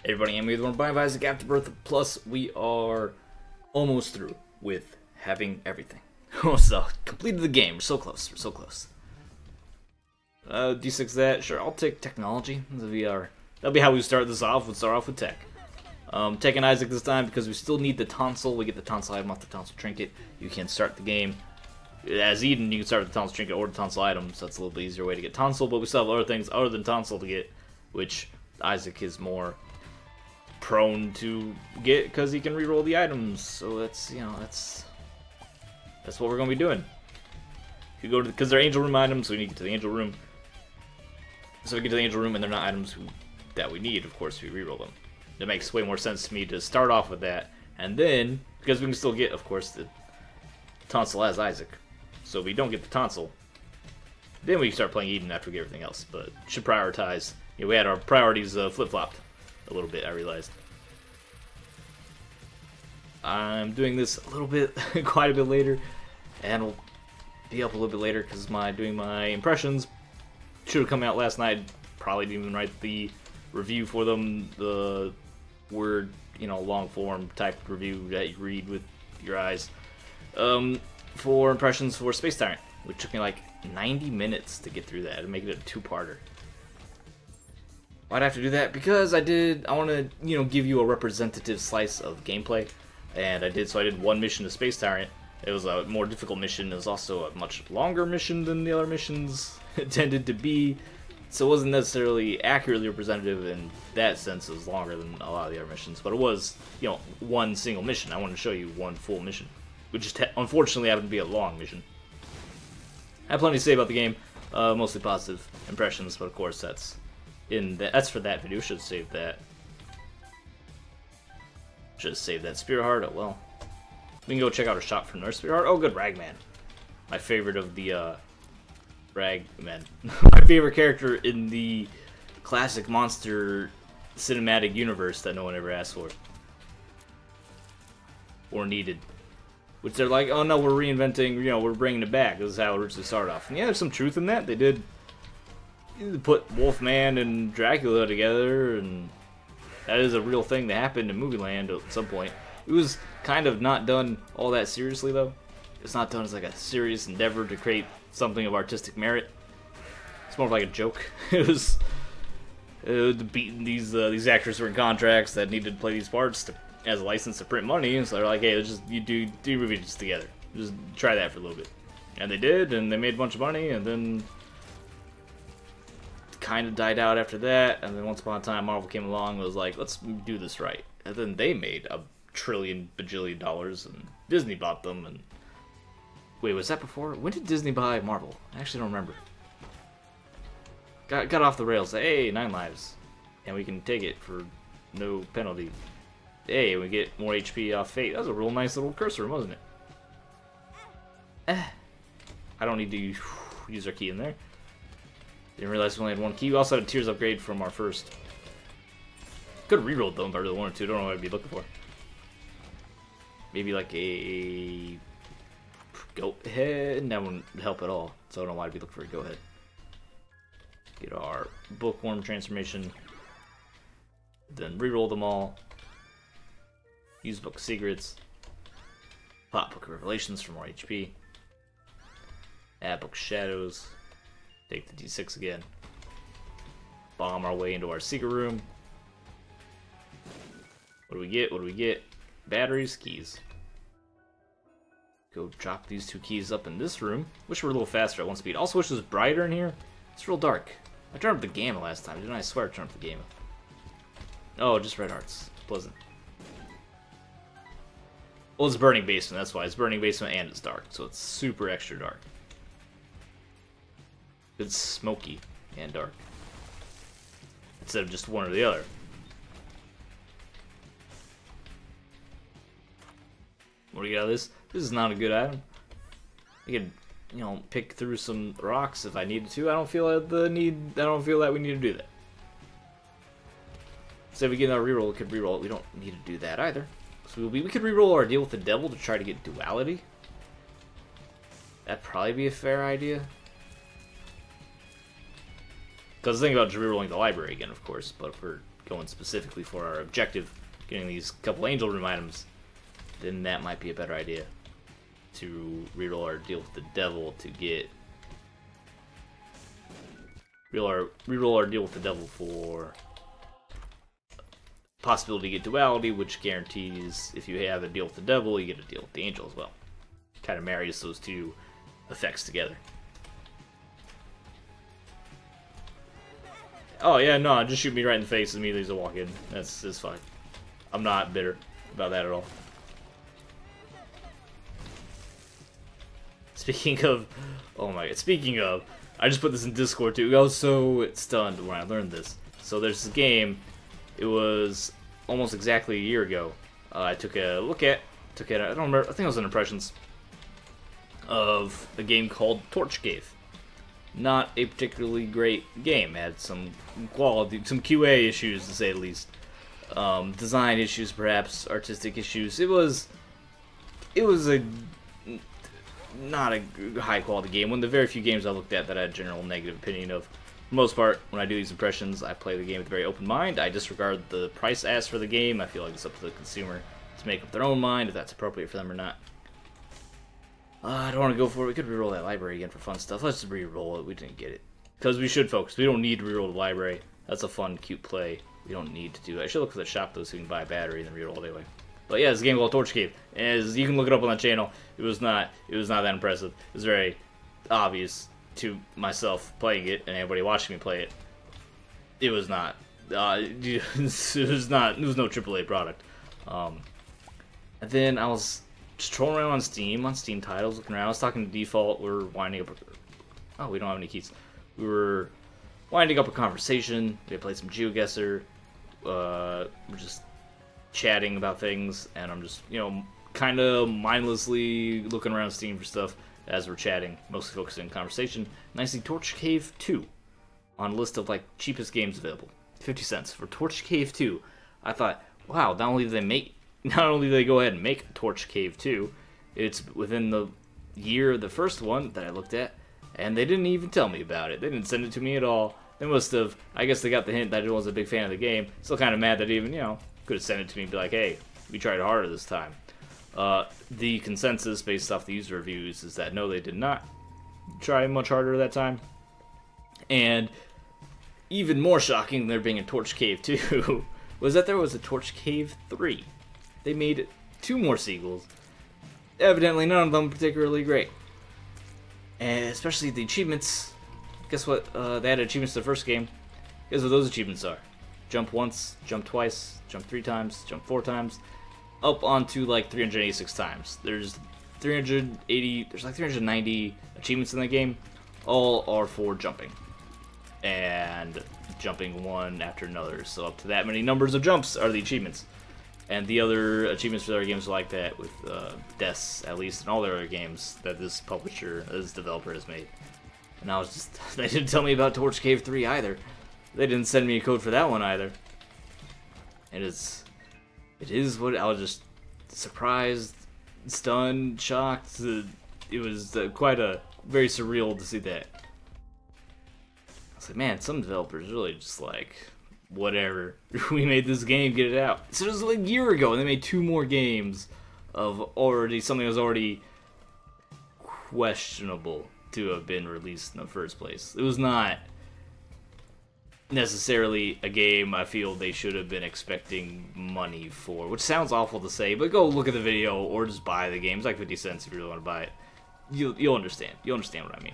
Hey everybody, I'm with one by Isaac Afterbirth. Plus, we are almost through with having everything. So, completed the game. We're so close. We're so close. D6 that. Sure, I'll take technology. That'll be how we start this off. We'll start off with tech. Taking Isaac this time because we still need the tonsil. We get the tonsil item off the tonsil trinket. You can start the game. As Eden, you can start with the tonsil trinket or the tonsil item, so that's a little bit easier way to get tonsil, but we still have other things other than tonsil to get, which Isaac is more prone to get because he can reroll the items. So that's what we're gonna be doing. You go to because they're angel room items, so we need to get to the angel room. So we get to the angel room and they're not items that we need. Of course, we reroll them. It makes way more sense to me to start off with that, and then because we can still get, of course, the tonsil as Isaac. So if we don't get the tonsil, then we can start playing Eden after we get everything else. But should prioritize. We had our priorities flip-flopped a little bit, I realized. I'm doing this a little bit, quite a bit later, and we'll be up a little bit later because doing my impressions should have come out last night. Probably didn't even write the review for them, the word, long form type review that you read with your eyes. For impressions for Space Tyrant, which took me like 90 minutes to get through that and make it a two-parter. Why'd I have to do that? Because I want to, give you a representative slice of gameplay, and I did. So I did one mission to Space Tyrant. It was a more difficult mission. It was also a much longer mission than the other missions tended to be. So it wasn't necessarily accurately representative in that sense. It was longer than a lot of the other missions, but it was, one single mission. I wanted to show you one full mission, which just unfortunately happened to be a long mission. I have plenty to say about the game, mostly positive impressions, but of course that's for that video. Should save that. Should have saved that Spirit Heart. Oh well. We can go check out a shop from Nurse Spirit Heart. Oh, good, Ragman. My favorite of the Ragman. My favorite character in the classic monster cinematic universe that no one ever asked for or needed. Which they're like, oh no, we're reinventing, we're bringing it back. This is how it originally started off. And yeah, there's some truth in that. They did put Wolfman and Dracula together, and that is a real thing that happened in Movie Land at some point. It was kind of not done all that seriously, though. It's not done as like a serious endeavor to create something of artistic merit. It's more of like a joke. It was these actors were in contracts that needed to play these parts as a license to print money, and so they're like, hey, let's just do movies together. Just try that for a little bit. And they did, and they made a bunch of money, and then kind of died out after that, and then once upon a time Marvel came along and was like, let's do this right. And then they made $1 trillion bajillion dollars, and Disney bought them. And wait, was that before? When did Disney buy Marvel? I actually don't remember. Got off the rails. Hey, 9 lives, and we can take it for no penalty. Hey, we get more HP off Fate. That was a real nice little cursor, wasn't it? I don't need to use our key in there. Didn't realize we only had one key. We also had a Tears upgrade from our first. Could have rerolled them if I really wanted to. Don't know what I'd be looking for. Maybe like a go ahead. That wouldn't help at all. So I don't know why I'd be looking for a go ahead. Get our bookworm transformation. Then reroll them all. Use Book of Secrets. Pop Book of Revelations for more HP. Add Book of Shadows. Take the D6 again. Bomb our way into our secret room. What do we get? What do we get? Batteries, keys. Go drop these 2 keys up in this room. Wish we were a little faster at 1 speed. Also wish it was brighter in here. It's real dark. I turned up the gamma last time, didn't I? I swear I turned up the gamma. Oh, just red hearts. Pleasant. Well, it's Burning Basement, that's why. It's Burning Basement and it's dark, so it's super extra dark. It's smoky and dark. Instead of just one or the other. What do you got of this? This is not a good item. I could, pick through some rocks if I needed to. I don't feel that we need to do that. So if we get another reroll, we could reroll it. We don't need to do that either. So we could reroll our deal with the devil to try to get duality. That'd probably be a fair idea. Because the thing about rerolling the library again, of course, but if we're going specifically for our objective, getting these couple angel room items, then that might be a better idea. To reroll our deal with the devil to get... Reroll our deal with the devil for possibility to get duality, which guarantees if you have a deal with the devil, you get a deal with the angel as well. Kind of marries those two effects together. Oh yeah, no, just shoot me right in the face immediately as I walk in. That's fine. I'm not bitter about that at all. Speaking of, oh my god, speaking of, I just put this in Discord too. I was so stunned when I learned this. So there's this game, it was almost exactly a year ago. I took a look at, I don't remember, I think it was an Impressions of a game called Torch Cave. Not a particularly great game. It had some quality, some QA issues to say the least. Design issues, perhaps, artistic issues. It was a not a high quality game. One of the very few games I looked at that I had a general negative opinion of. For the most part, when I do these impressions, I play the game with a very open mind. I disregard the price asked for the game. I feel like it's up to the consumer to make up their own mind if that's appropriate for them or not. I don't want to go for it. We could reroll that library again for fun stuff. Let's just reroll it. We didn't get it. Because we should focus. We don't need to reroll the library. That's a fun, cute play. We don't need to do that. I should look for the shop though so we can buy a battery and then reroll it anyway. But yeah, it's a game called Torch Cave. As you can look it up on that channel, it was not that impressive. It was very obvious to myself playing it and everybody watching me play it. It was not. It was no AAA product. And then I was just trolling around on Steam titles, looking around. I was talking to Default. We were winding up. Oh, we don't have any keys. We were winding up a conversation. We had played some GeoGuessr. We're just chatting about things, and I'm just, kind of mindlessly looking around Steam for stuff as we're chatting, mostly focusing on conversation. And I see Torch Cave 2 on a list of like cheapest games available. 50 cents for Torch Cave 2. I thought, wow, not only did they go ahead and make Torch Cave 2, it's within the year of the first one that I looked at, and they didn't even tell me about it. They didn't send it to me at all. They must have, I guess they got the hint that I wasn't a big fan of the game. Still kind of mad that even, could have sent it to me and be like, hey, we tried harder this time. The consensus based off the user reviews is that no, they did not try much harder that time. And even more shocking than there being a Torch Cave 2 was that there was a Torch Cave 3. They made 2 more sequels. Evidently none of them particularly great. And especially the achievements. Guess what? They had achievements to the first game. Guess what those achievements are? Jump once, jump twice, jump 3 times, jump 4 times, up onto like 386 times. There's 390 achievements in the game. All are for jumping. And jumping one after another. So up to that many numbers of jumps are the achievements. And the other achievements for other games are like that with deaths, at least in all their other games that this developer has made. And I was just, they didn't tell me about Torch Cave 3 either. They didn't send me a code for that one either. It is what I was just surprised, stunned, shocked. It was quite very surreal to see that. I was like, man, some developers really just like, whatever. We made this game, get it out. So it was like a year ago, and they made 2 more games of something that was already questionable to have been released in the first place. It was not necessarily a game I feel they should have been expecting money for, which sounds awful to say, but go look at the video or just buy the game. It's like 50 cents if you really want to buy it. You'll understand. You'll understand what I mean.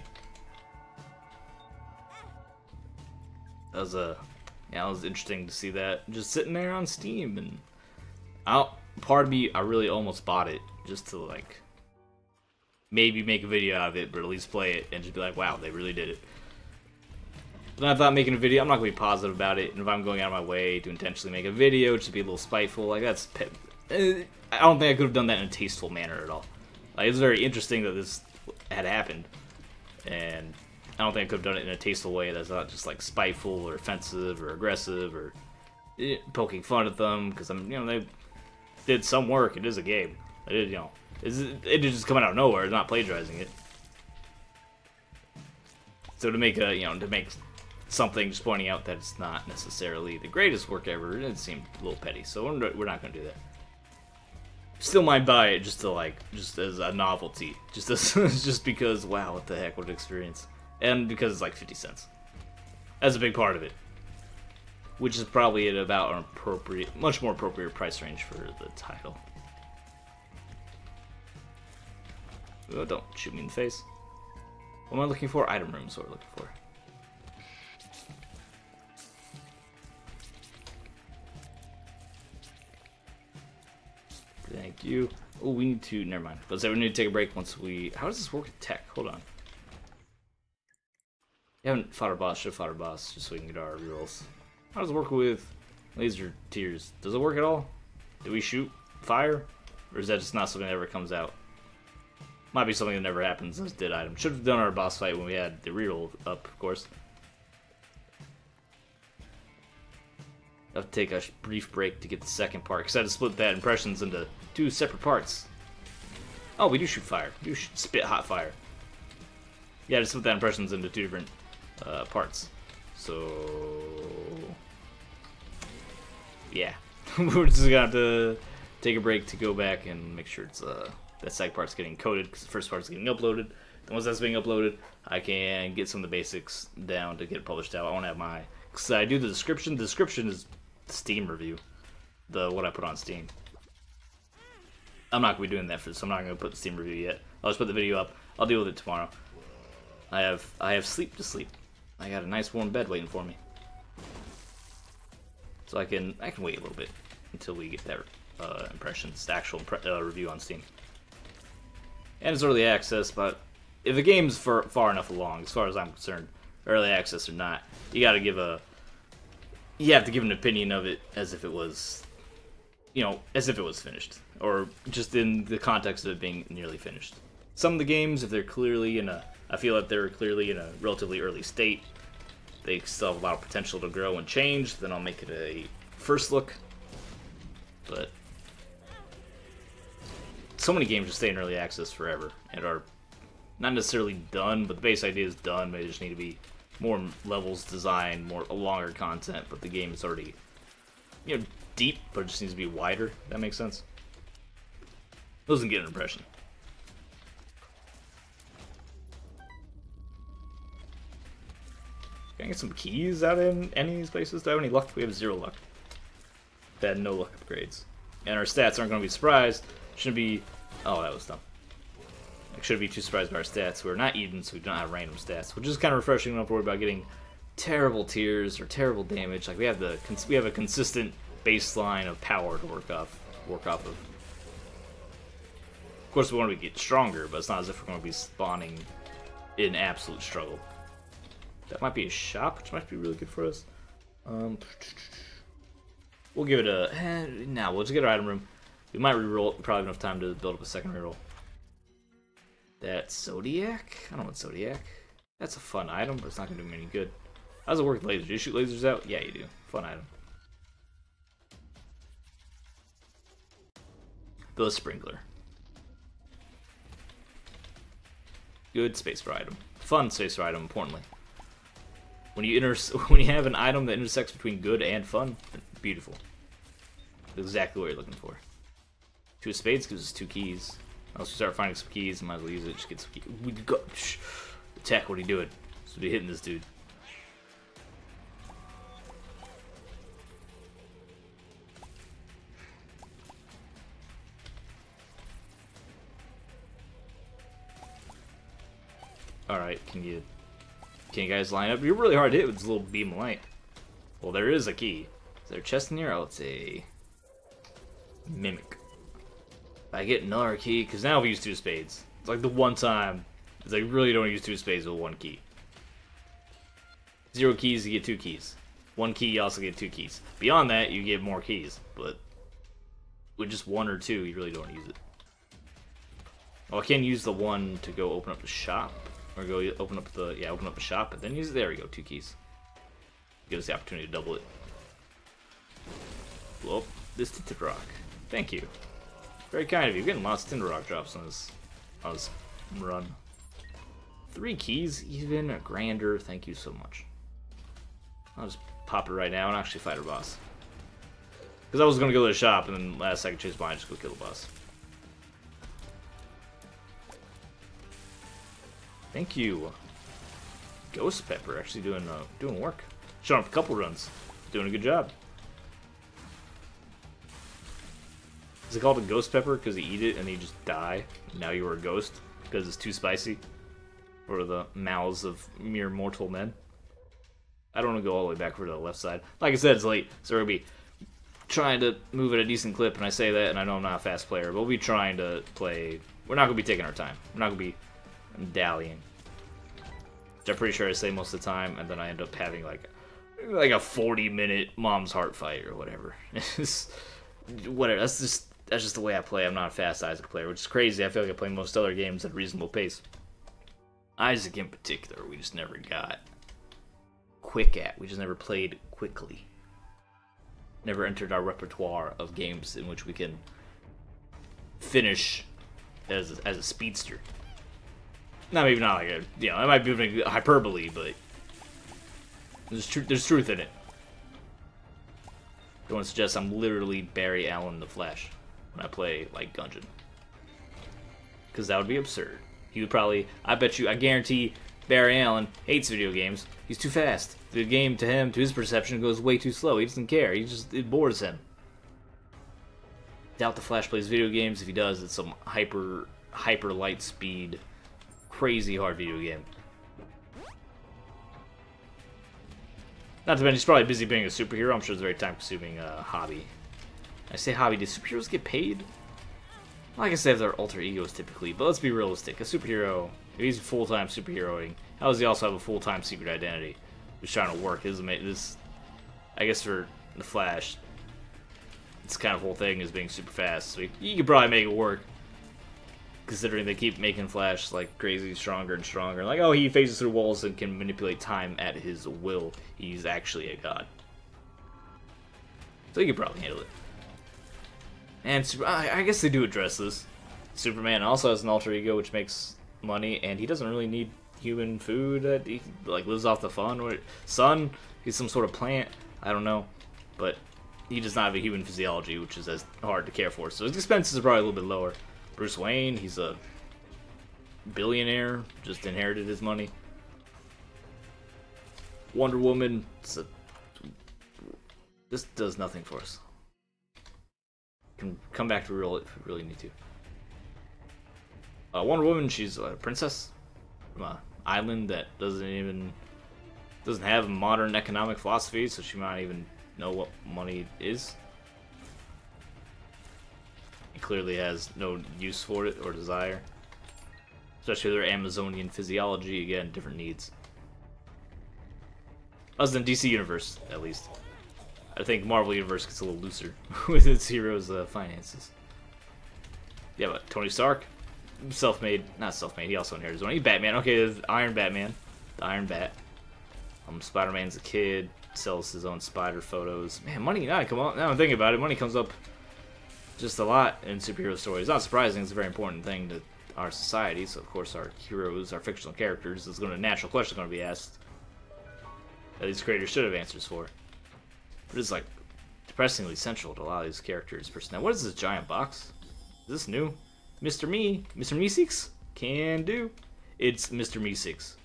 That was it was interesting to see that just sitting there on Steam, and part of me, I really almost bought it just to like maybe make a video out of it, but at least play it and just be like, wow, they really did it. But I thought making a video, I'm not going to be positive about it, and if I'm going out of my way to intentionally make a video just to be a little spiteful, like I don't think I could have done that in a tasteful manner at all. Like, it's very interesting that this had happened, and I don't think I could have done it in a tasteful way that's not just like spiteful or offensive or aggressive or poking fun at them, because they did some work. It is a game. It did, it did just come out of nowhere. It's not plagiarizing it. So to make something, just pointing out that it's not necessarily the greatest work ever. It seemed a little petty, so we're not going to do that. Still might buy it just as a novelty, just because, wow, what the heck, what an experience. And because it's like 50 cents. That's a big part of it. Which is probably at about an appropriate, much more appropriate price range for the title. Oh, don't shoot me in the face. What am I looking for? Item room is what we're looking for. Thank you. Oh, we need to, never mind. Let's say we need to take a break once we, how does this work with tech? Hold on. We haven't fought our boss, should have fought our boss, just so we can get our rerolls. How does it work with laser tears? Does it work at all? Do we shoot fire? Or is that just not something that ever comes out? Might be something that never happens as dead item. Should have done our boss fight when we had the reroll up, of course. I'll have to take a brief break to get the second part, because I had to split that impressions into 2 separate parts. Oh, we do shoot fire. We do spit hot fire. Yeah, I just split that impressions into 2 different parts. So, yeah. We're just gonna have to take a break to go back and make sure it's that second part's getting coded, because the first part's getting uploaded. And once that's being uploaded, I can get some of the basics down to get it published out. I want to have my, because I do the description. The description is the Steam review, what I put on Steam. I'm not gonna be doing that so I'm not gonna put the Steam review yet. I'll just put the video up. I'll deal with it tomorrow. I have sleep to sleep. I got a nice warm bed waiting for me, so I can wait a little bit until we get that impressions, actual review on Steam. And it's early access, but if the game's far enough along, as far as I'm concerned, early access or not, you have to give an opinion of it as if it was, as if it was finished, or just in the context of it being nearly finished. Some of the games, if they're clearly I feel like they're clearly in a relatively early state, they still have a lot of potential to grow and change, then I'll make it a first look. But so many games just stay in early access forever and are not necessarily done, but the base idea is done. They just need to be more levels designed, more longer content, but the game is already, deep, but it just needs to be wider. That makes sense. Doesn't get an impression. Can I get some keys out in any of these places? Do I have any luck? We have 0 luck. They had no luck upgrades. And our stats aren't going to be surprised. Shouldn't be... Oh, that was dumb. I shouldn't be too surprised by our stats. We're not even, so we don't have random stats. Which is kind of refreshing. We don't have to worry about getting terrible tiers or terrible damage. Like, we have a consistent baseline of power to work off of. Of course, we want to get stronger, but it's not as if we're going to be spawning in absolute struggle. That might be a shop, which might be really good for us. We'll give it a... Nah, we'll just get our item room. We might reroll. Probably enough time to build up a second reroll. That Zodiac? I don't want Zodiac. That's a fun item, but it's not going to do me any good. How does it work with lasers? Do you shoot lasers out? Yeah, you do. Fun item. The Sprinkler. Good space ride item. Fun space ride item, importantly. When you have an item that intersects between good and fun, beautiful. Exactly what you're looking for. 2 of spades gives us 2 keys. Unless we start finding some keys, might as well use it. Just get some keys. We go. Attack! What are you doing? So we hitting this dude. All right, can you guys line up? You're really hard to hit with this little beam of light. Well, there is a key. Is there a chest in here? Oh, it's a mimic. I get another key, because now we use 2 spades. It's like the one time, it's like really don't use 2 spades with 1 key. 0 keys, you get 2 keys. 1 key, you also get 2 keys. Beyond that, you get more keys, but with just 1 or 2, you really don't use it. Well, I can use the 1 to go open up the shop, or go open up the shop, and then use it. There we go, 2 keys. Give us the opportunity to double it. Blow up this tinted rock. Thank you. Very kind of you. We're getting lots of tinder rock drops on this run. 3 keys, even, or grander. Thank you so much. I'll just pop it right now and actually fight our boss. Because I was going to go to the shop and then last second change mine, just go kill the boss. Thank you. Ghost Pepper actually doing work. Showing up a couple runs. Doing a good job. Is it called a Ghost Pepper because you eat it and you just die? Now you are a ghost because it's too spicy for the mouths of mere mortal men. I don't want to go all the way back over to the left side. Like I said, it's late, so we'll be trying to move at a decent clip, and I say that, and I know I'm not a fast player, but we'll be trying to play. We're not going to be taking our time. We're not going to be dallying. Which I'm pretty sure I say most of the time, and then I end up having like a 40-minute mom's heart fight or whatever. Whatever. That's just the way I play. I'm not a fast Isaac player, which is crazy. I feel like I play most other games at a reasonable pace. Isaac in particular, we just never got quick at. We just never played quickly. Never entered our repertoire of games in which we can finish as a speedster. Maybe not like a, you know, that might be a hyperbole, but there's truth in it. Don't want to suggest I'm literally Barry Allen the Flash when I play like Gungeon, because that would be absurd. He would probably, I guarantee Barry Allen hates video games. He's too fast. The game to him, to his perception, goes way too slow. He doesn't care. It bores him. Doubt the Flash plays video games. If he does, it's some hyper light speed, crazy hard video game. Not to mention, he's probably busy being a superhero. I'm sure it's a very time-consuming hobby. I say hobby. Do superheroes get paid? Like I said, they're alter egos typically, but let's be realistic. A superhero, if he's full-time superheroing, how does he also have a full-time secret identity? He's trying to work. This, I guess for the Flash, this kind of whole thing is being super fast. So you could probably make it work, considering they keep making Flash like crazy, stronger and stronger. Like, oh, he phases through walls and can manipulate time at his will. He's actually a god. So he could probably handle it. And I guess they do address this. Superman also has an alter ego which makes money, and he doesn't really need human food. He like lives off the sun. He's some sort of plant. I don't know, but he does not have a human physiology, which is as hard to care for. So his expenses are probably a little bit lower. Bruce Wayne, he's a billionaire, just inherited his money. Wonder Woman, this does nothing for us. Can come back to real if we really need to. Wonder Woman, she's a princess from an island that doesn't have a modern economic philosophy, so she might not even know what money is. He clearly has no use for it or desire, especially their Amazonian physiology. Again, different needs. Other than DC Universe, at least. I think Marvel Universe gets a little looser with its heroes' finances. Yeah, but Tony Stark, self-made, not self-made, he also inherited his own. He's Batman, okay, the Iron Batman, the Iron Bat. Spider-Man's a kid, sells his own spider photos. Man, money, now I'm thinking about it, money comes up just a lot in superhero stories. Not surprising, it's a very important thing to our society, so of course our heroes, our fictional characters, is a natural question going to be asked that these creators should have answers for. But it's like depressingly central to a lot of these characters' personality. What is this giant box? Is this new? Mr. Meeseeks? Can do. It's Mr. Meeseeks.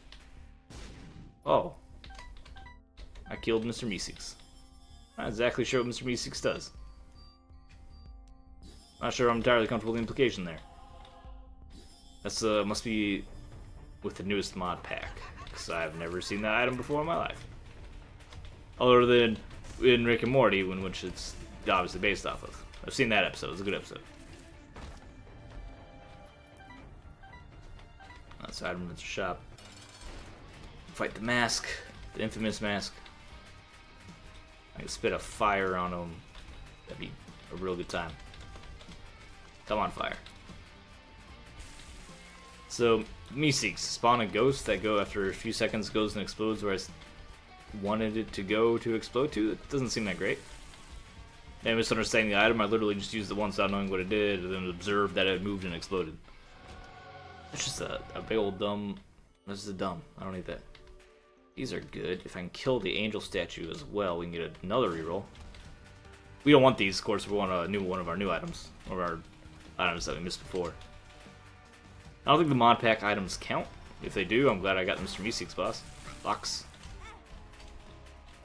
Oh. I killed Mr. Meeseeks. Not exactly sure what Mr. Meeseeks does. Not sure I'm entirely comfortable with the implication there. That's must be with the newest mod pack, because I've never seen that item before in my life. Other than in Rick and Morty, which it's obviously based off of. I've seen that episode. It's a good episode. That's item in the shop. Fight the mask, the infamous mask. I can spit a fire on him. That'd be a real good time. Come on, fire. So, Meeseeks spawn a ghost that after a few seconds goes and explodes where I wanted it to go to explode to. It doesn't seem that great. And misunderstanding the item, I literally just used it once without knowing what it did, and then observed that it moved and exploded. It's just a big old dumb. This is dumb. I don't need that. These are good. If I can kill the angel statue as well, we can get another reroll. We don't want these, of course. We want one of our new items, one of our items that we missed before. I don't think the mod pack items count. If they do, I'm glad I got Mr. Meeseeks box.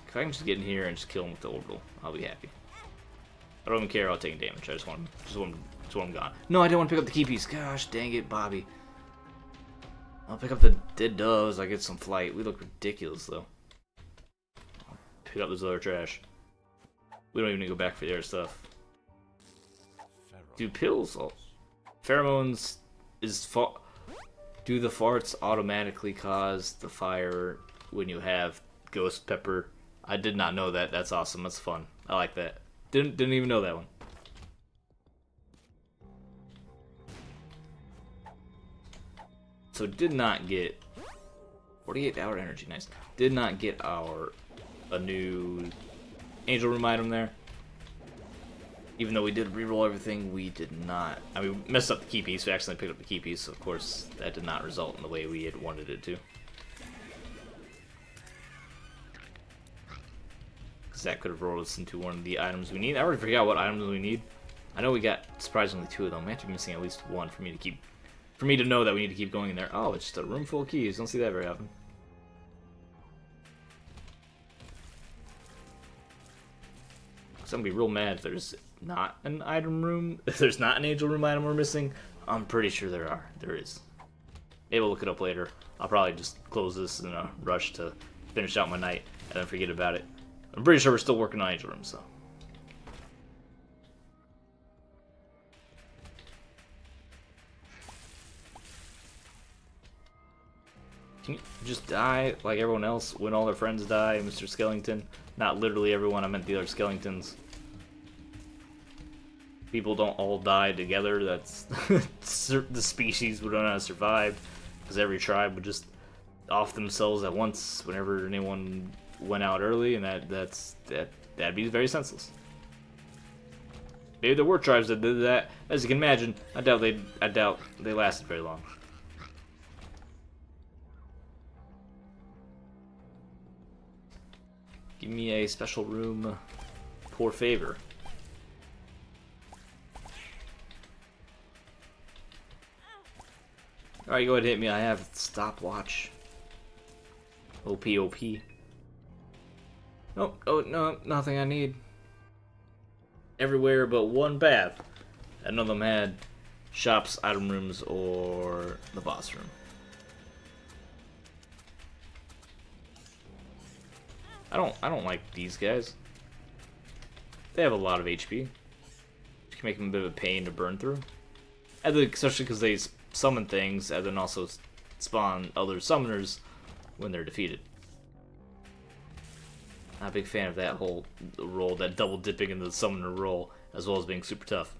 If I can just get in here and just kill him with the orbital, I'll be happy. I don't even care about taking damage. I just want him gone. No, I didn't want to pick up the key piece. Gosh, dang it, Bobby. I'll pick up the dead doves. I get some flight. We look ridiculous, though. I'll pick up this other trash. We don't even need to go back for the other stuff. Do pills? Oh. Pheromones is do the farts automatically cause the fire when you have ghost pepper? I did not know that. That's awesome. That's fun. I like that. Didn't even know that one. So did not get 48-hour energy. Nice. Did not get a new angel room item there. Even though we did reroll everything, we did not. I mean, we messed up the key piece. We accidentally picked up the key piece. So of course, that did not result in the way we had wanted it to. Because that could have rolled us into one of the items we need. I already forgot what items we need. I know we got surprisingly 2 of them. We have to be missing at least 1 for me to know that we need to keep going in there. Oh, it's just a room full of keys. Don't see that very often. So I'm gonna be real mad if there's not an item room. If there's not an angel room item we're missing, I'm pretty sure there is. Maybe we'll look it up later. I'll probably just close this in a rush to finish out my night and then forget about it. I'm pretty sure we're still working on angel rooms, so. Can you just die like everyone else when all their friends die, Mr. Skellington? Not literally everyone, I meant the other Skellingtons. People don't all die together, that's the species would not have survived, because every tribe would just off themselves at once whenever anyone went out early, and that'd be very senseless. Maybe there were tribes that did that. As you can imagine, I doubt they lasted very long. Give me a special room, poor favor. Alright, go ahead and hit me. I have stopwatch. OP. Nope, oh no, nothing I need. Everywhere but one path. And none of them had shops, item rooms, or the boss room. I don't like these guys. They have a lot of HP. You can make them a bit of a pain to burn through. And then, especially because they summon things and then also spawn other summoners when they're defeated. Not a big fan of that whole role, that double dipping in the summoner role, as well as being super tough.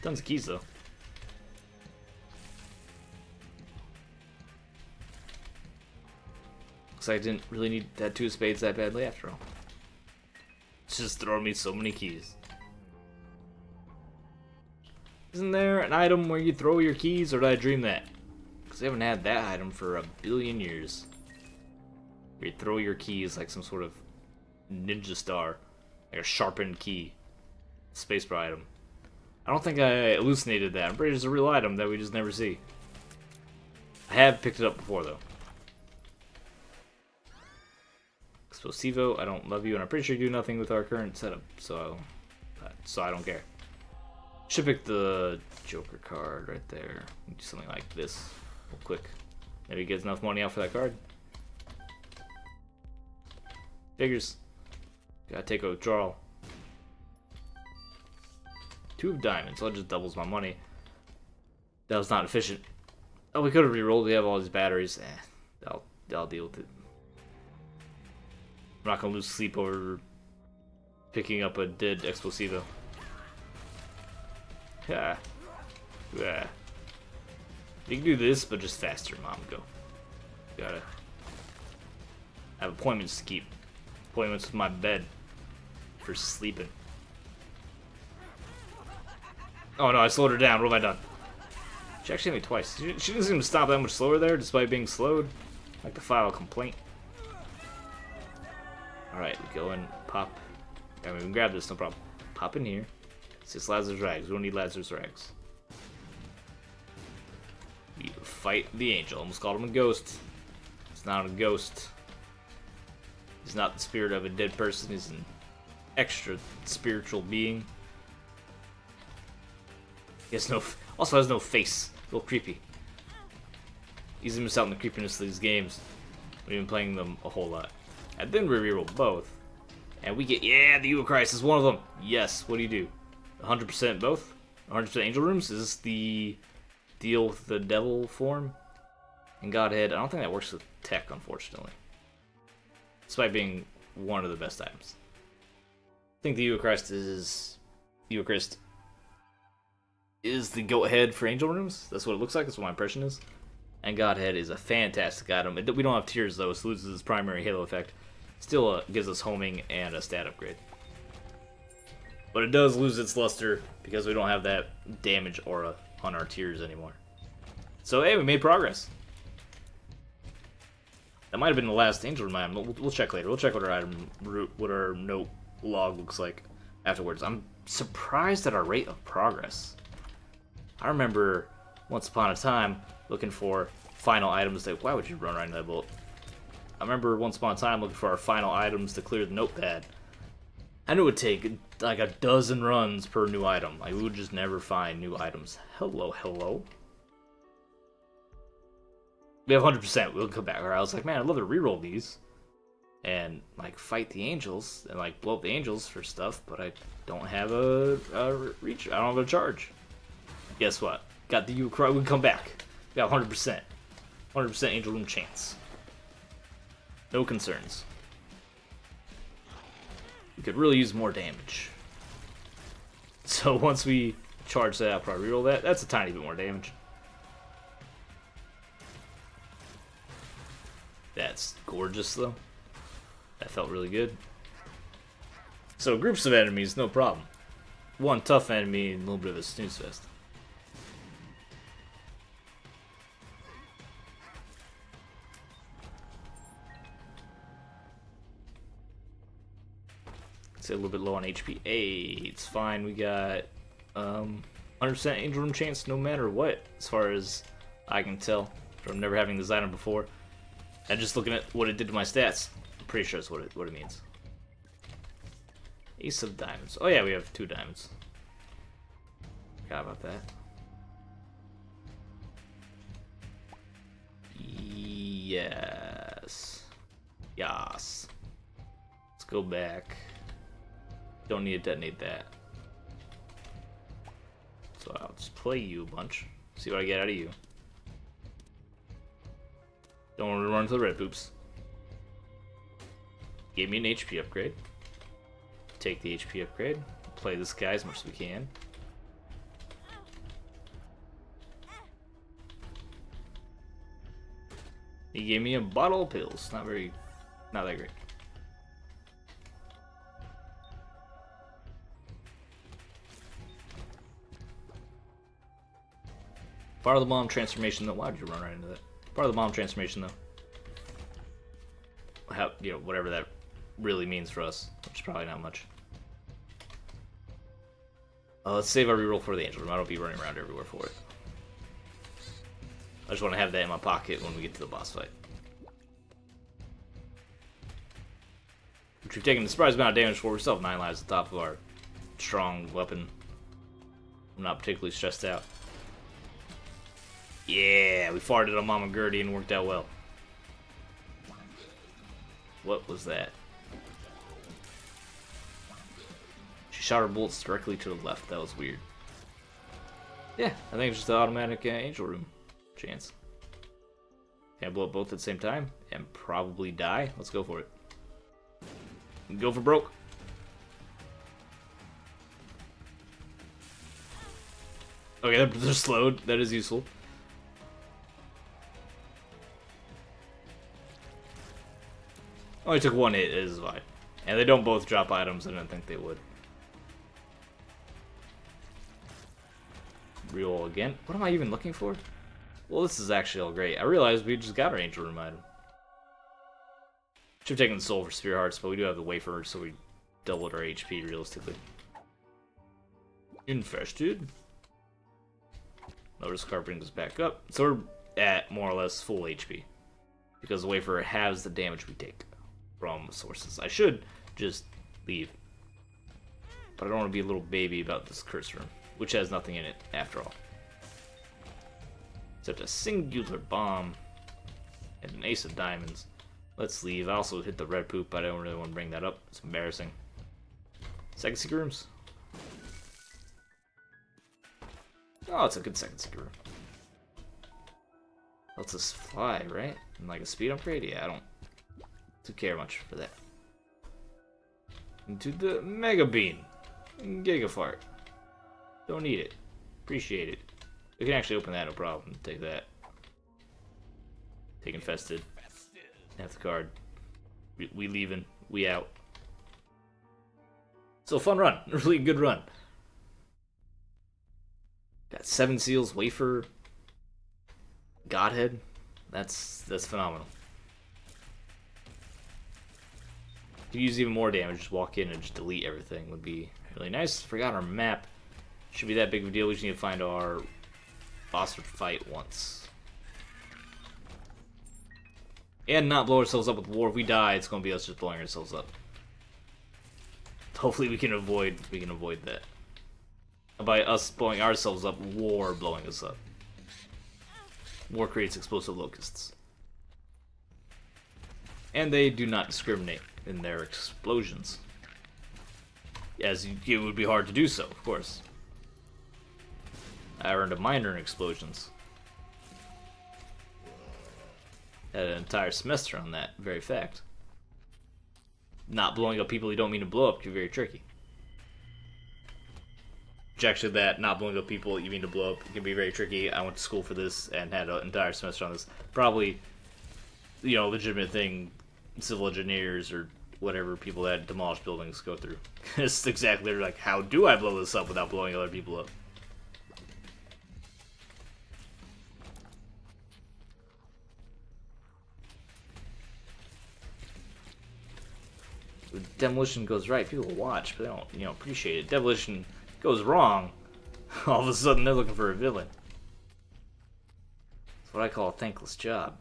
Tons of keys, though. Looks like I didn't really need that 2 of spades that badly after all. It's just throwing me so many keys. Isn't there an item where you throw your keys, or did I dream that? Because I haven't had that item for a billion years. Where you throw your keys like some sort of ninja star. Like a sharpened key. Spacebar item. I don't think I hallucinated that. I'm pretty sure it's a real item that we just never see. I have picked it up before, though. Explosivo, I don't love you, and I'm pretty sure you do nothing with our current setup, so I don't care. Should pick the Joker card right there. Do something like this, real quick. Maybe get enough money out for that card. Figures. Gotta take a withdrawal. 2 of diamonds, so that just doubles my money. That was not efficient. Oh, we could have rerolled. We have all these batteries. I'll deal with it. I'm not gonna lose sleep over picking up a dead Explosivo. Yeah. Yeah. You can do this, but just faster, Mom. Go. Gotta have appointments to keep. Appointments with my bed. for sleeping. Oh no, I slowed her down. What have I done? She actually hit me twice. She doesn't seem to stop that much slower there, despite being slowed. I'd like to file a complaint. Alright, we go and pop. I mean, we can grab this, no problem. Pop in here. It's just Lazarus Rags. We don't need Lazarus Rags. We fight the angel. Almost called him a ghost. It's not a ghost. He's not the spirit of a dead person. He's an extra spiritual being. He has no, also has no face. A little creepy. Easy to miss out on the creepiness of these games. We've been playing them a whole lot. And then we reroll both. And we get, yeah, the Euachrist is one of them. Yes, what do you do? 100% both? 100% angel rooms? Is this the deal with the devil form? And Godhead, I don't think that works with tech, unfortunately. Despite being one of the best items. I think the Euachrist is the goat head for angel rooms. That's what it looks like. That's what my impression is. And Godhead is a fantastic item. We don't have tears though, so it loses its primary halo effect. Still gives us homing and a stat upgrade. But it does lose its luster because we don't have that damage aura on our tears anymore. So hey, we made progress. That might have been the last angel room item. We'll check later. We'll check what our note log looks like afterwards. I'm surprised at our rate of progress. I remember once upon a time looking for final items that, why would you run right into that bullet? I remember once upon a time looking for our final items to clear the notepad. I knew it would take like a dozen runs per new item. Like we would just never find new items. Hello, hello. We have 100%. We'll come back. Or I was like, man, I'd love to reroll these and like fight the angels and like blow up the angels for stuff, but I don't have a reach. I don't have a charge. Guess what? Got the Euachrist. We can come back. We got 100%. 100% angel room chance. No concerns. We could really use more damage. So once we charge that, I'll probably reroll that. That's a tiny bit more damage. That's gorgeous though. That felt really good. So groups of enemies, no problem. One tough enemy and a little bit of a snooze fest. Say a little bit low on HP. Hey, it's fine. We got 100% angel room chance no matter what, as far as I can tell from never having this item before. And just looking at what it did to my stats, I'm pretty sure that's what it means. Ace of diamonds. Oh yeah, we have 2 diamonds. Forgot about that. Yes. Yas. Let's go back. Don't need to detonate that. So I'll just play you a bunch. See what I get out of you. Don't want to run to the red poops. Gave me an HP upgrade. Take the HP upgrade. Play this guy as much as we can. He gave me a bottle of pills. Not that great. Part of the bomb transformation though. Why would you run right into that? Part of the bomb transformation though. How, you know, whatever that really means for us, which is probably not much. Let's save our reroll for the angel room. I don't be running around everywhere for it. I just want to have that in my pocket when we get to the boss fight. Which we've taken a surprise amount of damage for. We still have 9 lives at the top of our strong weapon. I'm not particularly stressed out. Yeah, we farted on Mama Gertie and worked out well. What was that? She shot her bullets directly to the left. That was weird. Yeah, I think it's just the automatic angel room chance. Can I blow up both at the same time and probably die? Let's go for it. Go for broke. Okay, they're slowed. That is useful. Only took 1 hit, it is fine. And they don't both drop items, I didn't think they would. Reroll again. What am I even looking for? Well, this is actually all great. I realized we just got our Angel Room item. Should have taken the Soul for Spear Hearts, but we do have the Wafer, so we doubled our HP realistically. Infested. Notice card brings us back up. So we're at more or less full HP. Because the Wafer halves the damage we take from sources. I should just leave. But I don't want to be a little baby about this curse room, which has nothing in it after all. Except a singular bomb and an ace of diamonds. Let's leave. I also hit the red poop, but I don't really want to bring that up. It's embarrassing. Second secret rooms. Oh, it's a good second secret room. Lets us fly, right? And like a speed upgrade? Yeah, I don't too care much for that. Into the Mega Bean. Gigafart. Don't need it. Appreciate it. We can actually open that, no problem. Take that. Take Infested. Have the card. We leaving. We out. So fun run. A really good run. Got 7 seals, Wafer, Godhead. That's phenomenal. To use even more damage, just walk in and just delete everything would be really nice. Forgot our map. Should be that big of a deal. We just need to find our boss fight once. And not blow ourselves up with war. If we die, it's going to be us just blowing ourselves up. Hopefully we can avoid that. By us blowing ourselves up, war blowing us up. War creates explosive locusts. And they do not discriminate in their explosions. As it would be hard to do so, of course. I earned a minor in explosions. Had an entire semester on that very fact. Not blowing up people you don't mean to blow up can be very tricky. Which actually, that not blowing up people you mean to blow up can be very tricky. I went to school for this and had an entire semester on this. Probably, you know, legitimate thing civil engineers or whatever people that demolish buildings go through. It's exactly like, how do I blow this up without blowing other people up? Demolition goes right, people watch, but they don't, you know, appreciate it. Demolition goes wrong, all of a sudden they're looking for a villain. It's what I call a thankless job.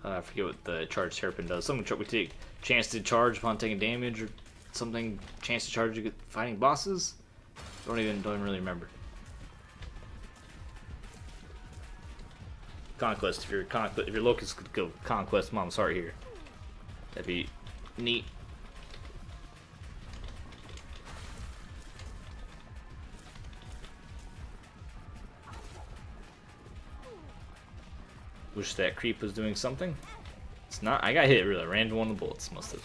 I forget what the charge hairpin does. Something we take chance to charge upon taking damage, or something chance to charge fighting bosses. Don't even really remember. Conquest. If your locust could go conquest Mom's Heart here, that'd be neat. Wish that creep was doing something. It's not. I got hit really random one of the bullets. Must have.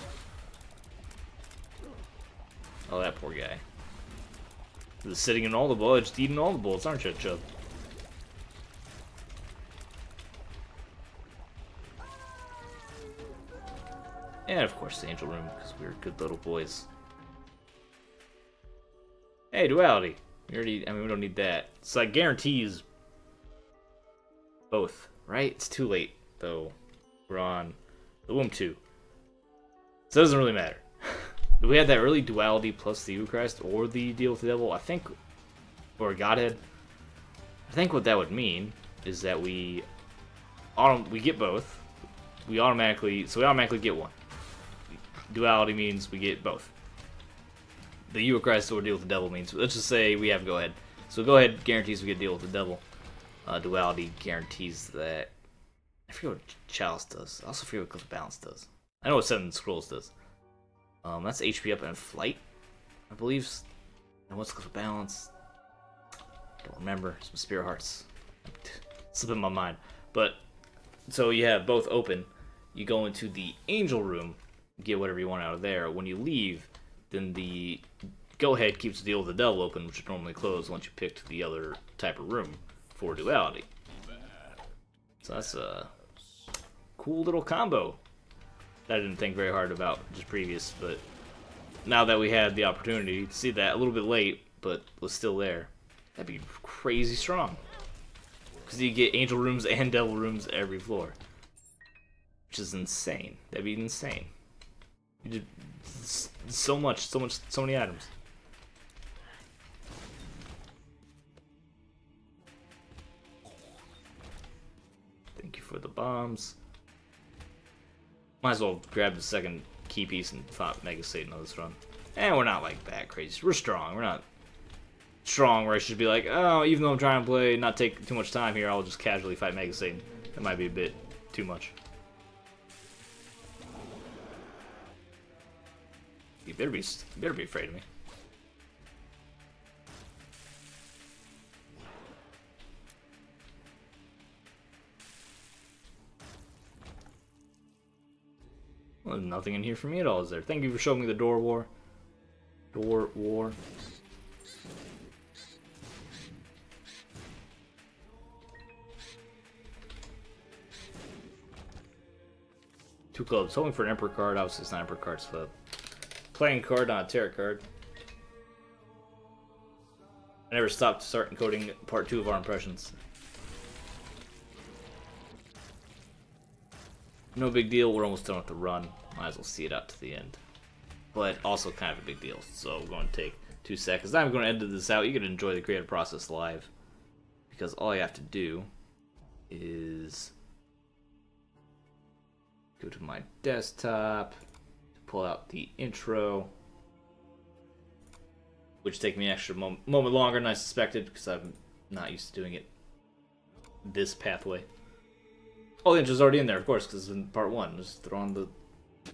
Oh, that poor guy. Just sitting in all the bullets, just eating all the bullets, aren't you, Chub? And of course the Angel Room, because we're good little boys. Hey, duality. We don't need that. So that guarantees both, right? It's too late, though. We're on the Womb 2. So it doesn't really matter. If we had that early duality plus the Euachrist or the Deal with the Devil, I think, or Godhead, I think what that would mean is that we get both. We automatically get one. Duality means we get both. The Euachrist or Deal with the Devil means, let's just say we have Go Ahead. So Go Ahead guarantees we get Deal with the Devil. Duality guarantees that. I forget what Chalice does. I also forget what Cliff Balance does. I know what Seven Scrolls does. That's HP up and Flight, I believe. And what's Cliff Balance? Don't remember. Some Spirit Hearts. Slipping my mind. But so you have both open. You go into the Angel Room, get whatever you want out of there. When you leave, then the Go Ahead keeps the Deal with the Devil open, which would normally close once you picked the other type of room for duality. So that's a cool little combo that I didn't think very hard about just previous, but now that we had the opportunity to see that a little bit late, but was still there, that'd be crazy strong. Because you get angel rooms and devil rooms every floor. Which is insane. That'd be insane. You did so many items. Thank you for the bombs. Might as well grab the second key piece and fight Mega Satan on this run. And we're not like that crazy. We're strong. We're not strong where I should be like, oh, even though I'm trying to play, not take too much time here, I'll just casually fight Mega Satan. That might be a bit too much. You better be afraid of me. Well, there's nothing in here for me at all, is there? Thank you for showing me the door war. Door war. Two clubs. Hoping for an Emperor card. Obviously, it's not an Emperor card. It's a playing card, not a tarot card. I never stopped to start encoding part 2 of our impressions. No big deal. We're almost done with the run. Might as well see it out to the end. But also kind of a big deal. So we're going to take 2 seconds. I'm going to edit this out. You can enjoy the creative process live. Because all you have to do is go to my desktop, pull out the intro, which take me an extra moment longer than I suspected because I'm not used to doing it this pathway. Oh, the intro's already in there, of course, because it's in part 1. Just throw on the...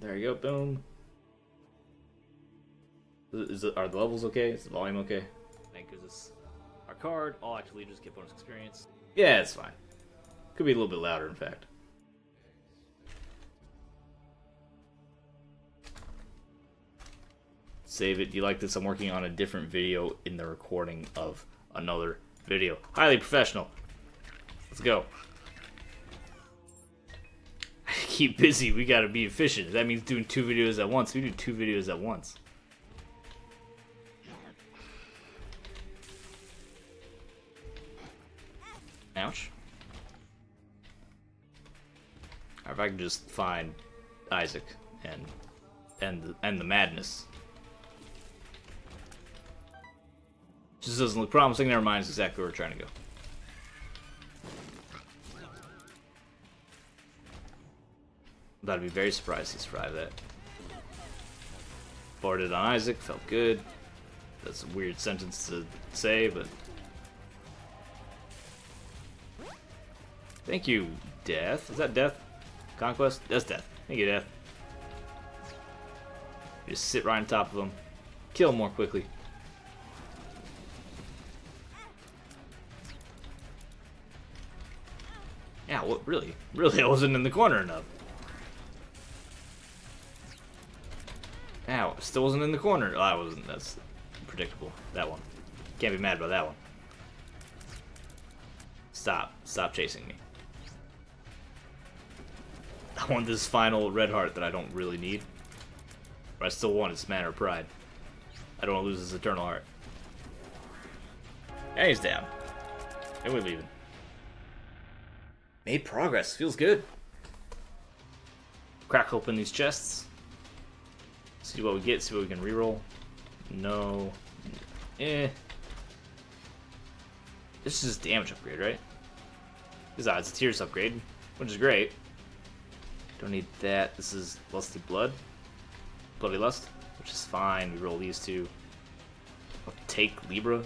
There you go, boom. Are the levels okay? Is the volume okay? I think because it's our card, all actually just get bonus experience. Yeah, it's fine. Could be a little bit louder, in fact. Save it. You like this? I'm working on a different video in the recording of another video. Highly professional. Let's go. Keep busy. We gotta be efficient. That means doing 2 videos at once. We do 2 videos at once. Ouch. Or if I can just find Isaac and the madness. Just doesn't look promising. Never mind. It's exactly where we're trying to go. I'd be very surprised he survived that. Boarded on Isaac. Felt good. That's a weird sentence to say, but... Thank you, Death. Is that Death? Conquest? That's Death. Thank you, Death. Just sit right on top of him. Kill him more quickly. Yeah, what? Really? Really, I wasn't in the corner enough. Ow, still wasn't in the corner. Oh, I wasn't. That's predictable. That one. Can't be mad about that one. Stop. Stop chasing me. I want this final red heart that I don't really need. But I still want its mana or pride. I don't want to lose this eternal heart. And he's down. And we're leaving. Made progress. Feels good. Crack open these chests. See what we get. See what we can reroll. No. Eh. This is just damage upgrade, right? Besides, it's tears upgrade, which is great. Don't need that. This is Lusty Blood. Bloody Lust, which is fine. We roll these 2. I'll take Libra,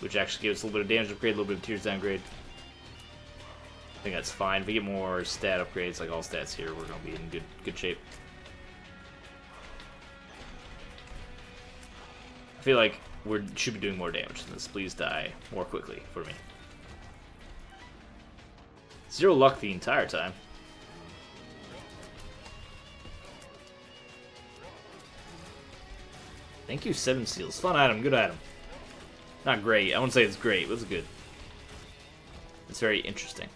which actually gives us a little bit of damage upgrade, a little bit of tears downgrade. I think that's fine. If we get more stat upgrades, like all stats here, we're gonna be in good shape. I feel like we should be doing more damage than this. Please die more quickly for me. 0 luck the entire time. Thank you, 7 seals. Fun item, good item. Not great. I wouldn't say it's great, but it's good. It's very interesting.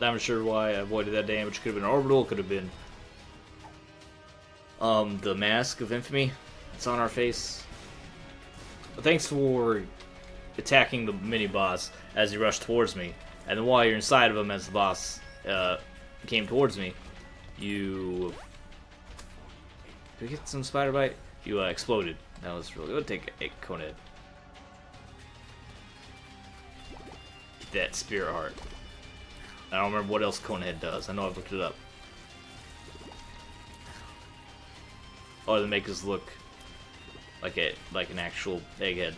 Not sure why I avoided that damage. Could have been orbital, could have been the mask of infamy that's on our face. But thanks for attacking the mini boss as he rushed towards me, and then while you're inside of him as the boss came towards me, you did we get some spider bite? You exploded. That was really good. Take a Conehead. Get that spirit heart. I don't remember what else Conehead does. I know I've looked it up. Oh, they make us look like an actual egghead.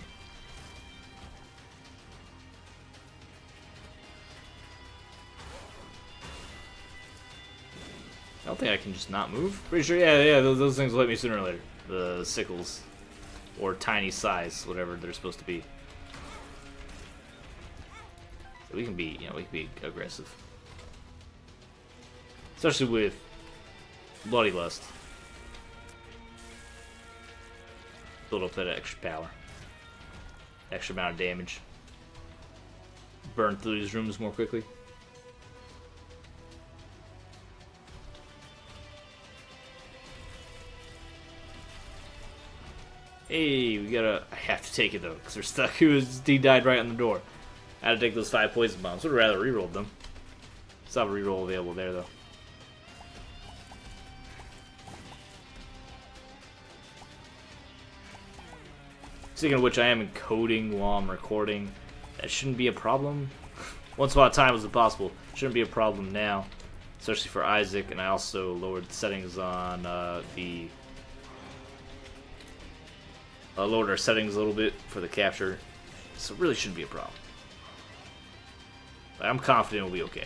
I don't think I can just not move. Pretty sure, yeah, those things will hit me sooner or later. The sickles, or tiny size, whatever they're supposed to be. So we can be, we can be aggressive, especially with Bloody Lust. Build up that extra power, extra amount of damage. Burn through these rooms more quickly. Hey, we gotta. I have to take it though, because we're stuck. He died right on the door. I had to take those 5 poison bombs. Would have rather rerolled them. Still have a reroll available there though. Speaking of which, I am encoding while I'm recording. That shouldn't be a problem. Once upon a time it was impossible. Shouldn't be a problem now, especially for Isaac. And I also lowered the settings on lowered our settings a little bit for the capture, so it really shouldn't be a problem. But I'm confident it'll be okay.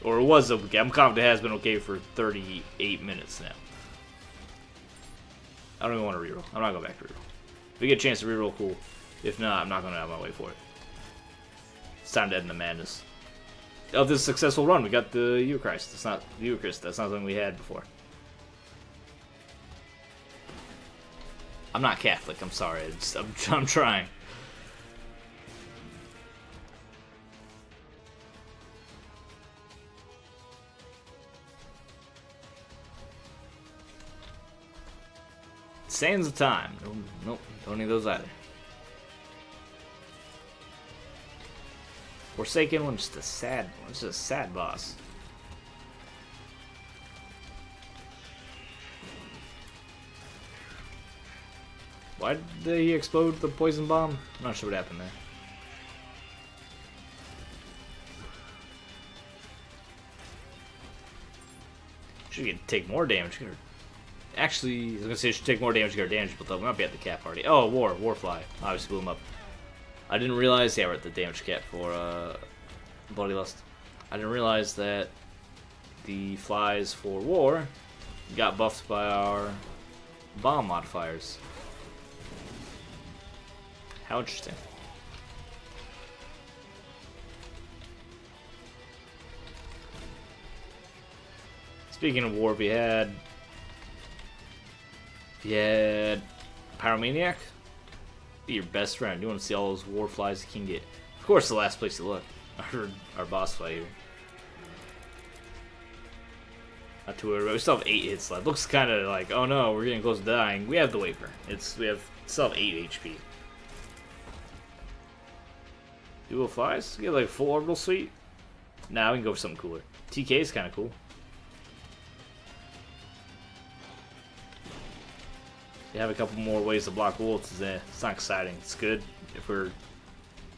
Or it was okay. I'm confident it has been okay for 38 minutes now. I don't even want to reroll. I'm not going back to reroll. If we get a chance to reroll, cool. If not, I'm not going to have my way for it. It's time to end the madness of this successful run. We got the Euachrist. That's not the Euachrist. That's not something we had before. I'm not Catholic. I'm sorry. I'm trying. Sands of Time. Nope. Don't need those either. Forsaken one, just a sad one. It's just a sad boss. Why did he explode the poison bomb? I'm not sure what happened there. Should take more damage. Actually, I was gonna say it should take more damage to get our damage built up. We might be at the cap already. Oh, Warfly. Obviously blew him up. I didn't realize, yeah, we're at the damage cap for Bloody Lust. I didn't realize that the flies for War got buffed by our bomb modifiers. How interesting. Speaking of War, if you had Pyromaniac, be your best friend. You want to see all those war flies you can get. Of course, the last place to look. Our boss fight here. Not too worried. We still have 8 hits left. Looks kind of like, oh no, we're getting close to dying. We have the Wafer. We still have 8 HP. Dual flies? Get like a full orbital suite? Nah, we can go for something cooler. TK is kind of cool. You have a couple more ways to block ults. It's not exciting. It's good. If we're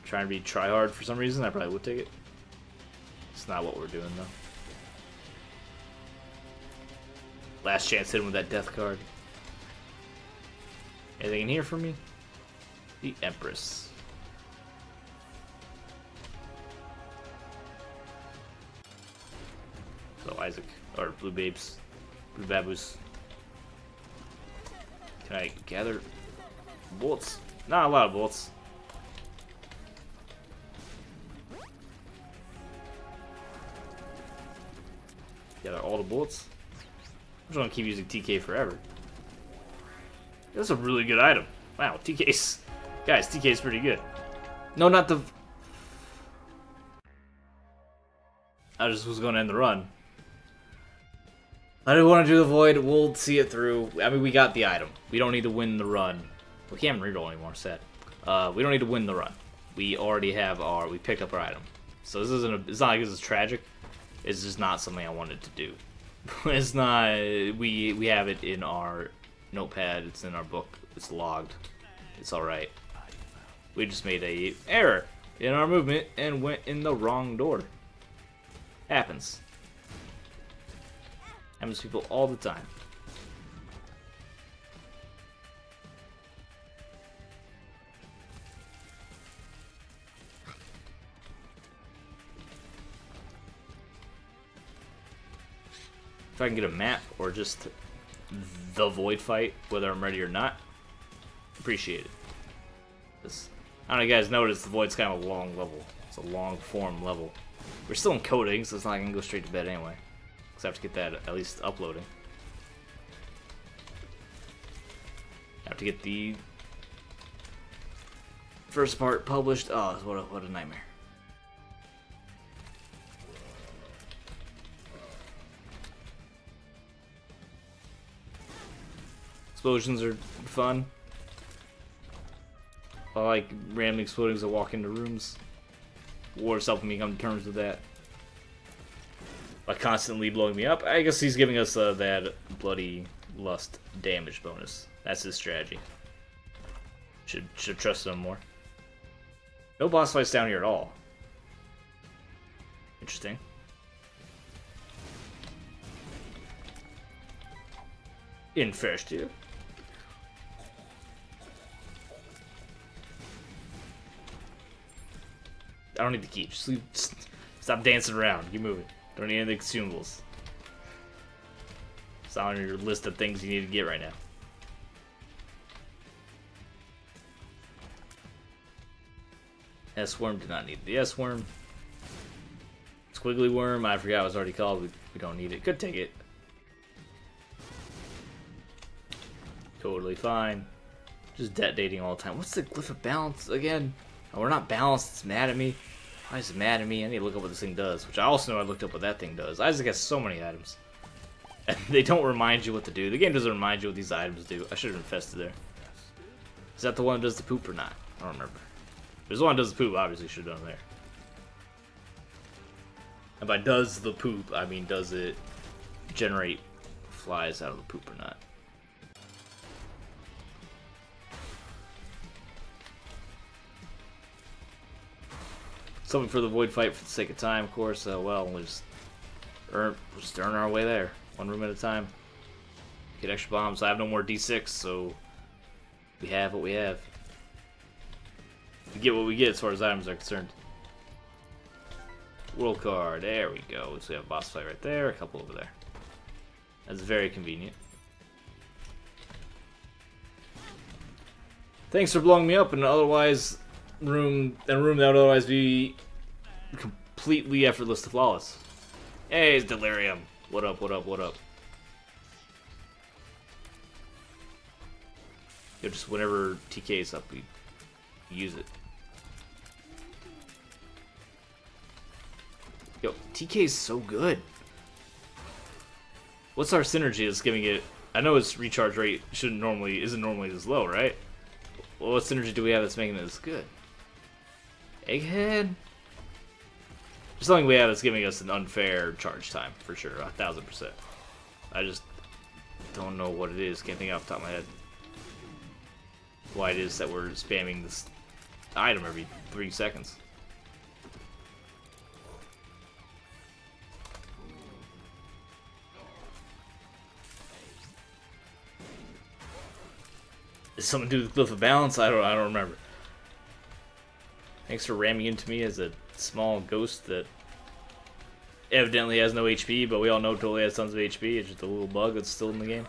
trying to be try-hard for some reason, I probably would take it. It's not what we're doing, though. Last chance hit him with that death card. Anything in here for me? The Empress. So Isaac, or Blue Babes, Blue Baboos. Can I gather bullets? Not a lot of bullets. Gather all the bullets. I'm just gonna keep using TK forever. That's a really good item. Wow, TK's... Guys, TK's pretty good. No, not the... I just was going to end the run. I didn't want to do the void. We'll see it through. I mean, we got the item. We don't need to win the run. We can't reroll anymore, sad. We don't need to win the run. We already have our... We picked up our item. So this isn't a... It's not like this is tragic. It's just not something I wanted to do. It's not... We have it in our notepad. It's in our book. It's logged. It's alright. We just made a error in our movement and went in the wrong door. Happens. Happens to people all the time. If I can get a map or just the void fight, whether I'm ready or not, appreciate it. This, I don't know if you guys noticed, the void's kind of a long level. It's a long form level. We're still in coding, so it's not like I can go straight to bed anyway. Because I have to get that at least uploading. I have to get the first part published. Oh, what a nightmare. Explosions are fun. I like randomly exploding as I walk into rooms. War's helping me come to terms with that. By constantly blowing me up. I guess he's giving us that bloody lust damage bonus. That's his strategy. Should have trusted him more. No boss fights down here at all. Interesting. In first year. I don't need to keep. Just stop dancing around. Keep moving. Don't need any consumables. It's not on your list of things you need to get right now. S-worm did not need the S-worm. Squiggly worm, I forgot it was already called. We don't need it. Could take it. Totally fine. Just detonating all the time. What's the glyph of balance again? Oh, we're not balanced. It's mad at me. Why is it mad at me? I need to look up what this thing does. Which I also know I looked up what that thing does. Isaac has so many items. And they don't remind you what to do. The game doesn't remind you what these items do. I should have infested there. Is that the one that does the poop or not? I don't remember. If there's one that does the poop, obviously should have done there. And by does the poop, I mean does it generate flies out of the poop or not? Something for the void fight for the sake of time, of course. Well, we'll just earn our way there, one room at a time. Get extra bombs. I have no more D6, so we have what we have. We get what we get as far as items are concerned. World card. There we go. So we have a boss fight right there, a couple over there. That's very convenient. Thanks for blowing me up in an otherwise room that would otherwise be completely effortless to flawless. Hey, it's Delirium. What up, what up, what up? Yo, just whenever TK is up, we use it. Yo, TK is so good. What's our synergy that's giving it? I know its recharge rate isn't normally this low, right? Well, what synergy do we have that's making this good? Egghead? There's something we have that's giving us an unfair charge time, for sure, 1000%. I just don't know what it is, can't think off the top of my head. Why it is that we're spamming this item every 3 seconds. Is something to do with the glyph of balance? I don't remember. Thanks for ramming into me as a small ghost that evidently has no HP, but we all know totally has tons of HP. It's just a little bug that's still in the game.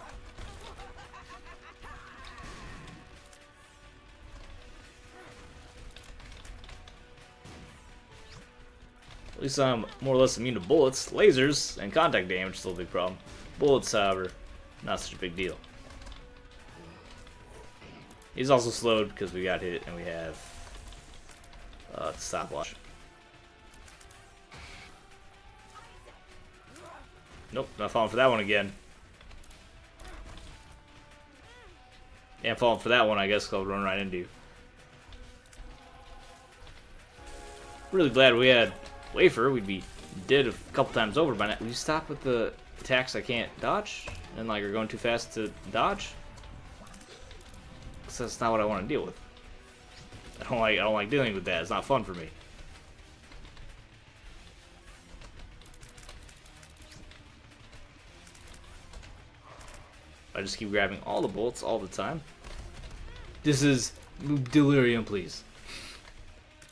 At least I'm more or less immune to bullets. Lasers and contact damage is still a big problem. Bullets, however, not such a big deal. He's also slowed because we got hit and we have stopwatch. Nope, not falling for that one again. And falling for that one, I guess, 'cause I'll run right into you. Really glad we had Wafer. We'd be dead a couple times over by now. Will you stop with the attacks I can't dodge? And like, are going too fast to dodge? 'Cause that's not what I want to deal with. I don't like dealing with that. It's not fun for me. I just keep grabbing all the bullets all the time. This is delirium, please.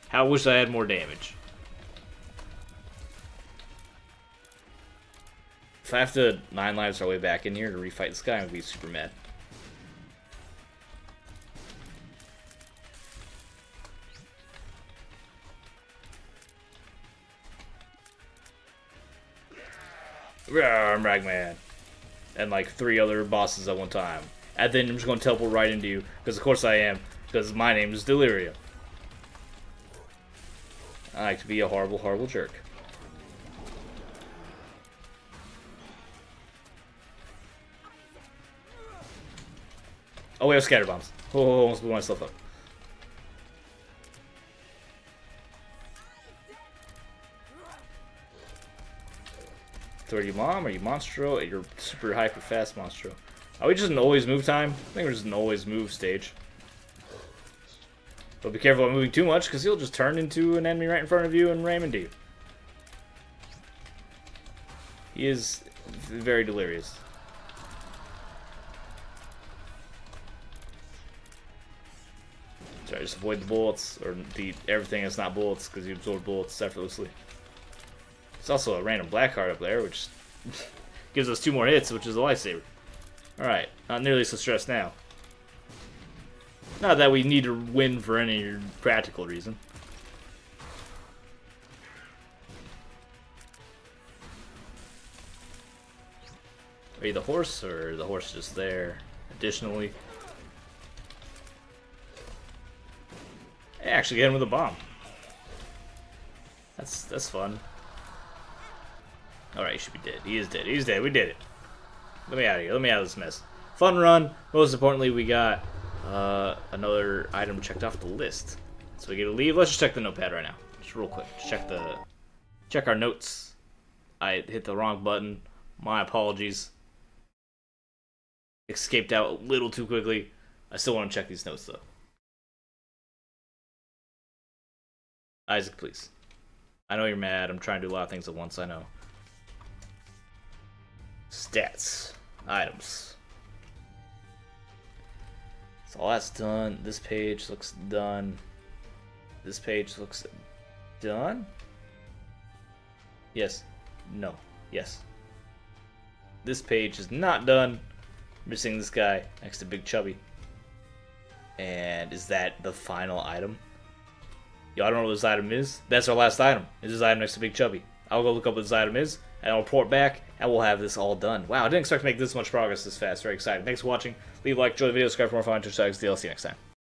How I wish I had more damage. If I have to 9 lives our way back in here to refight this guy, I'm gonna be super mad. Rawr, Ragman. And like 3 other bosses at one time. And then I'm just gonna teleport right into you, because of course I am, because my name is Delirium. I like to be a horrible, horrible jerk. Oh, we have scatter bombs. Oh, almost blew myself up. So are you Mom? Are you Monstro? You're super hyper fast Monstro. Are we just an always move time? I think we're just an always move stage. But be careful about moving too much, because he'll just turn into an enemy right in front of you and ram into you. He is very delirious. Sorry, just avoid the bullets, or everything that's not bullets, because you absorb bullets effortlessly. There's also a random black card up there, which gives us 2 more hits, which is a lifesaver. Alright, not nearly so stressed now. Not that we need to win for any practical reason. Are you the horse, or the horse just there additionally? Hey, actually get him with a bomb. That's fun. Alright, he should be dead. He is dead. He's dead. We did it. Let me out of here. Let me out of this mess. Fun run. Most importantly, we got another item checked off the list. So we get to leave. Let's just check the notepad right now. Just real quick. Check our notes. I hit the wrong button. My apologies. Escaped out a little too quickly. I still want to check these notes though. Isaac, please. I know you're mad. I'm trying to do a lot of things at once. I know. Stats. Items. So all that's done. This page looks done. This page looks done? Yes. No. Yes. This page is not done. Missing this guy next to Big Chubby. And is that the final item? Yo, I don't know what this item is. That's our last item. Is this item next to Big Chubby? I'll go look up what this item is, and I'll report back, and we'll have this all done. Wow, I didn't expect to make this much progress this fast. Very exciting. Thanks for watching. Leave a like, enjoy the video, subscribe for more fun, Twitch tags. See you next time.